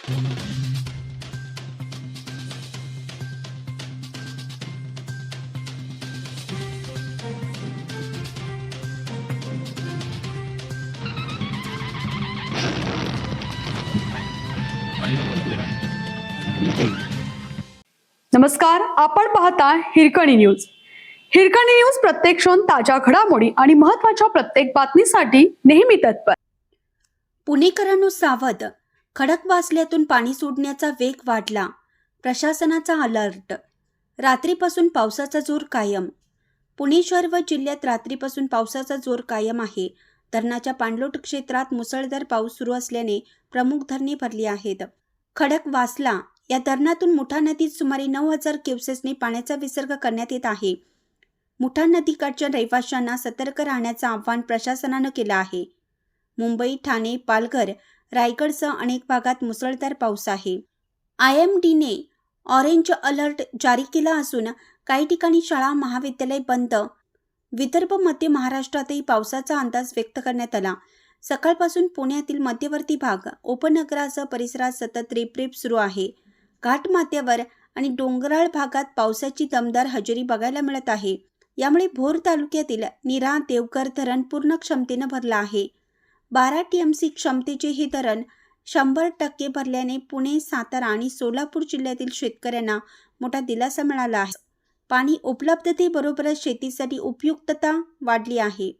नमस्कार, आपण पाहता हिरकणी न्यूज. हिरकणी न्यूज प्रत्येक क्षण ताज्या घडामोडी आणि महत्त्वाच्या प्रत्येक बातमीसाठी नेहमी तत्पर. पुणेकरांनो सावध, खडकवासल्यातून पाणी सोडण्याचा वेग वाढला. प्रशासनाचा अलर्ट. रात्रीपासून पावसाचा जोर कायम. पुणे शहर व जिल्ह्यात रात्रीपासून पावसाचा जोर कायम आहे. धरणाच्या पाणलोट क्षेत्रात मुसळधार पाऊस सुरू असल्याने प्रमुख धरणे भरली आहेत. खडकवासला या धरणातून मुठा नदीत सुमारे 9,000 क्युसेसने पाण्याचा विसर्ग करण्यात येत आहे. मुठा नदीकाठच्या रहिवाशांना सतर्क राहण्याचं आवाहन प्रशासनानं केलं आहे. मुंबई, ठाणे, पालघर, रायगडसह अनेक भागात मुसळधार पाऊस आहे. IMDने ऑरेंज अलर्ट जारी केला असून काही ठिकाणी शाळा, महाविद्यालय बंद. विदर्भ, मध्य महाराष्ट्रातही पावसाचा अंदाज व्यक्त करण्यात आला. सकाळपासून पुण्यातील मध्यवर्ती भाग, उपनगरासह परिसरात सतत रिपरिप सुरू आहे. घाटमाथ्यावर आणि डोंगराळ भागात पावसाची दमदार हजेरी बघायला मिळत आहे. यामुळे भोर तालुक्यातील नीरा, देवघर धरण पूर्ण क्षमतेनं भरलं आहे. 12 TMC क्षमतेचे हे धरण 100% भरल्याने पुणे, सातारा आणि सोलापूर जिल्ह्यातील शेतकऱ्यांना मोठा दिलासा मिळाला आहे. पाणी उपलब्धतेबरोबरच शेतीसाठी उपयुक्तता वाढली आहे.